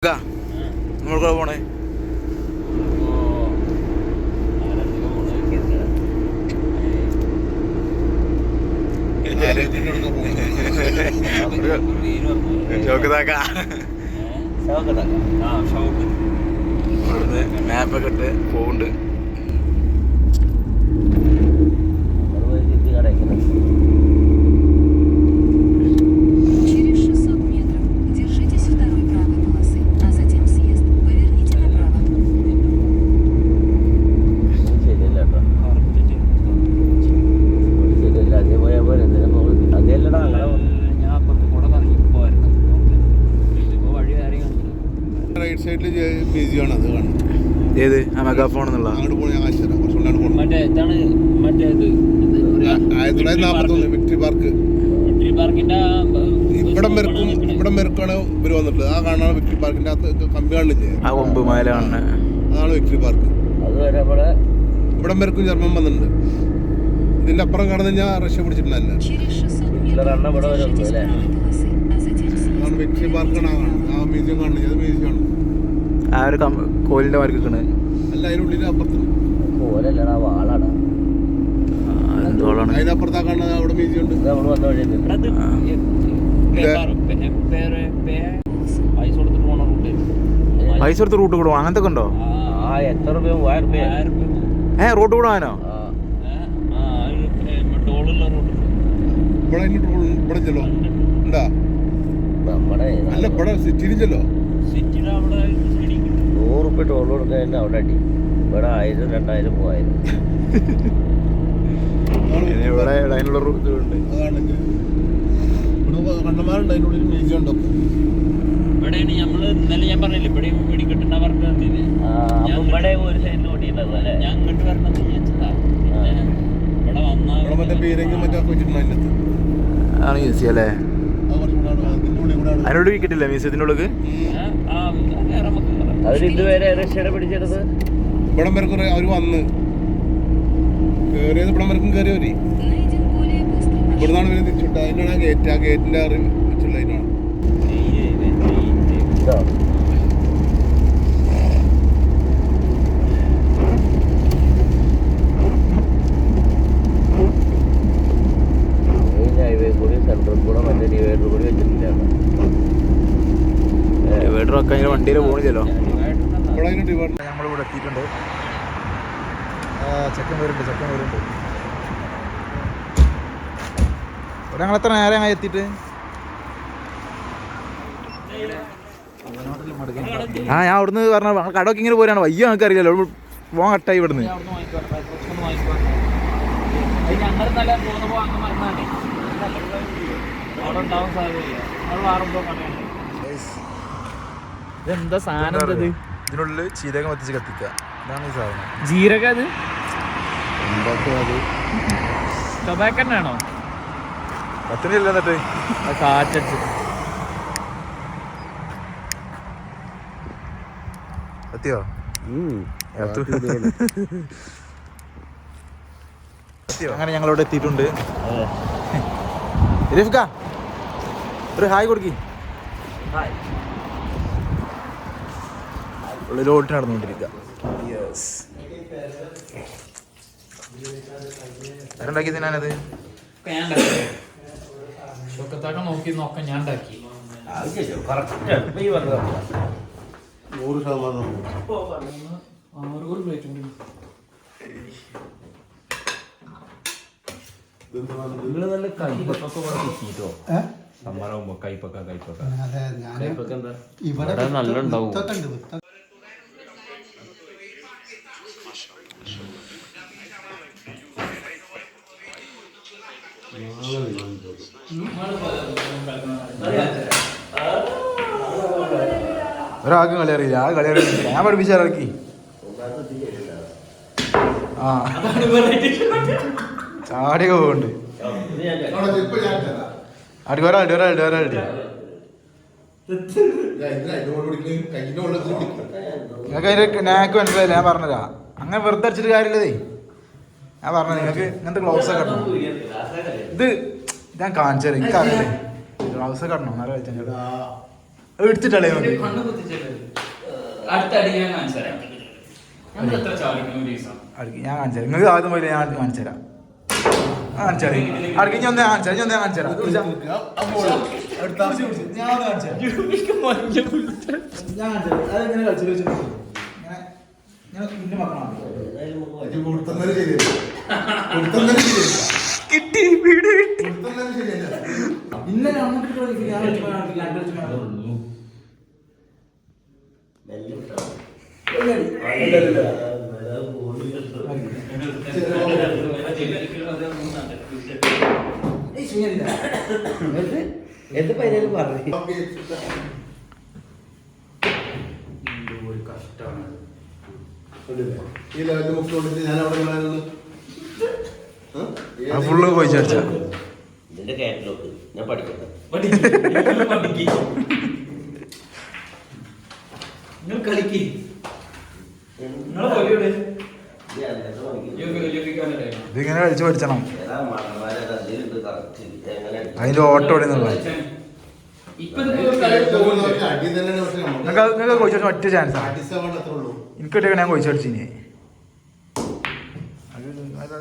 നമ്മൾക്ക് പോണേ ഇവിടുന്ന് മാപ്പൊക്കെ ഇട്ട് പോകുന്നുണ്ട്. ഏത് ആ മെഗാഫോൺ എന്നുള്ള ഇവിടെ മെറുക്കാണ് ഇവര് വന്നിട്ടുള്ളത്. ആ കാണാണ് വിക്ടറി പാർക്കിന്റെ അകത്ത് കമ്പി കാണില്ലേ, ആ കൊമ്പ് മല കാണുന്നത്, അതാണ് വിക്ടറി പാർക്ക്. ഇവിടെ മെറുക്കും ജർമ്മൻ വന്നിട്ടുണ്ട്. ഇതിന്റെ അപ്പുറം കാണുന്ന ഞാൻ റഷ്യ പിടിച്ചിട്ടുണ്ടല്ല. അതാണ് വിക്ടറി പാർക്കാണ്. ആ മ്യൂസിയം കാണുന്നത്, അത് മ്യൂസിയം ആണ്. ആ ഒരു കോലിന്റെ മാർക്ക് നിൽക്കണേ അല്ല, അതിനുള്ളിൽ അപ്പുറത്ത് അതിനപ്പുറത്താ കാണുന്നത്. അവിടെ മ്യൂസിയം ഉണ്ട്. പൈസ കൊടുത്ത് റൂട്ട് കൂടെ അങ്ങനത്തെ ഒക്കെ ഉണ്ടോ? റൂട്ട് കൂടെ ആനോ? ഇവിടെ ചെല്ലോ ഉണ്ടാ അല്ല, ഇവിടെ സിറ്റിയിലും ചെല്ലോ. 100 ടോൾ കൊടുക്കാൻ അവിടെ അടി. ഇവിടെ 1000, 2000, 3000. കണ്ടമാരുണ്ട് അതിനുള്ളിൽ മ്യൂസിയം ഉണ്ടോ? ഇവിടെയാണ് നമ്മള് ഇന്നലെ ഞാൻ പറഞ്ഞില്ല, ഇവിടെ വെടിക്കെട്ടുന്ന വർക്ക് തന്നില്ലേ, ഇവിടെ ഒരു സൈഡിൽ ഓടിയിട്ടുണ്ടല്ലോ. ഞാൻ ഇങ്ങോട്ട് വരണമെന്ന് വിചാരിച്ചതാ. ഇവിടെ വന്നാൽ മറ്റേ പേരെങ്കിലും മറ്റേ വെച്ചിട്ടുണ്ട് അതിനകത്ത് ആണ് മ്യൂസിയം അല്ലേ? അതിനോട് വിക്കറ്റില്ല മ്യൂസിയത്തിൻ്റെ ഉള്ളിൽ. അവരിതുവരെ റഷ്യയുടെ പിടിച്ചെടുത്ത് ഇവിടം വരെ കുറെ അവര് വന്ന് കയറിയത്. ഇവിടം വരെക്കും കയറിയവര് ഇവിടുന്നാണ് ഇവര് തിരിച്ചുവിട്ടത്. അതിനാണ് ആ ഗേറ്റ്, ആ ഗേറ്റിന്റെ വെച്ചുള്ള അതിനാണ്. ഹൈവേ കൂടി സെൻട്രൽ കൂടെ മറ്റേ ഡിവൈഡർ കൂടി വെച്ചിട്ടില്ല. ഡിവൈഡർ ഒക്കെ അതിന് വണ്ടിയിൽ പോണില്ലല്ലോ. നമ്മളിവിടെ എത്തിയിട്ടുണ്ട്. ചെക്കൻ വരുന്നുണ്ട്. ഇവിടെ ഞങ്ങൾ എത്ര നേരം ആയി എത്തിയിട്ട്? ഞാൻ അവിടുന്ന് പറഞ്ഞ കടമൊക്കെ ഇങ്ങനെ പോരാണ്. വയ്യ നമുക്ക് അറിയില്ലല്ലോ, പോകാൻ കട്ടായി ഇവിടുന്ന്. ഇതെന്താ സാധനം? ഇതിനുള്ളിൽ ജീരകം എത്തിച്ച് കത്തിക്കുക. ഇതാണ് ഈ സാധനം. ജീരകം അത് ടൊബാക്കോ ആണോ? കത്തിനില്ല. എന്നിട്ട് കാറ്റടിച്ച് കത്തിയോ? അങ്ങനെ ഞങ്ങളിവിടെ എത്തിയിട്ടുണ്ട്. രഫിക്ക ഒരു ഹായ് കൊടുക്കി. ഉള്ളിലോട്ട് നടന്നുകൊണ്ടിരിക്കുക. ആരുണ്ടാക്കി തിന്നാനത്? നോക്കി നോക്കാൻ ഞാൻ ഉണ്ടാക്കി. 100% നല്ല കൈപ്പൊക്കെ കൂടെ കിട്ടിട്ടോ. സമ്മറാവുമ്പോ കൈപ്പൊക്കെ എന്താ ഇവിടെ നല്ല ഉണ്ടാവും. ഒരാൾക്കും കളി അറിയില്ല. ആ കളി അറിയില്ല. ഞാൻ പഠിപ്പിച്ചിറക്കി. ചാടിയൊക്കെ പോകുന്നുണ്ട്. ഒരാളുടെ നിങ്ങൾക്ക് അതിന്റെ നാക്ക് മനസ്സിലായില്ല. ഞാൻ പറഞ്ഞതാ, അങ്ങനെ വെറുതെ അടിച്ചിട്ട് കാര്യമില്ലതേ. ഞാൻ പറഞ്ഞത് നിങ്ങൾക്ക് ഇങ്ങനത്തെ ഗ്ലൗസ് ഒക്കെ ഇടണം. ഇത് ഞാൻ കാണിച്ചു തരാം. എനിക്കറിയില്ലേ ഗ്ലൗസ് ഒക്കെ ഇടണം. നല്ല കളിച്ചാൽ എടുത്തിട്ടല്ലേ നോക്കി കണ്ണ് കുത്തിച്ചല്ലേ അടുത്ത അടി ഞാൻ കാണിച്ചു തരാം നമ്മൾ എത്ര ചാടിക്കണം ഒരു ദിവസം അടുക്കി ഞാൻ കാണിച്ചു തരാം നിങ്ങൾക്ക് ആദ്യം പോലെ ഞാൻ കാണിച്ചു തരാം കാണിച്ചു തരാം അടുക്കി ഞാൻ കാണിച്ചു തരാം ഞാൻ കാണിച്ചു തരാം ഞാൻ കാണിച്ചു തരാം ഞാൻ അതെങ്ങനെ കളിച്ചു ഇങ്ങനെ പിന്നെ മക്കളാണ് കിട്ടി വീട് കിട്ടി ഇന്നലെ എന്ത് പൈനാലും പറഞ്ഞു കഷ്ടമാണ് ഈ ലെവലിൽ മുഖ്യമന്ത്രി ഞാൻ അവിടെ ഫുള്ള് പോയി ചർച്ച ഇതിന്റെ കാറ്റലോഗ് ഞാൻ പഠിക്കട്ടെ നിങ്ങൾ കളിക്ക് ഇതിങ്ങനെ കളിച്ച് പഠിച്ചണം അതിന്റെ ഓട്ടോ ഓടിയെന്നുള്ള നിങ്ങൾക്ക് കോഴിച്ചു ഒറ്റ ചാൻസ് ആണ് എനിക്ക് ഒറ്റ ഞാൻ കോഴിച്ചു പഠിച്ചിനി അത്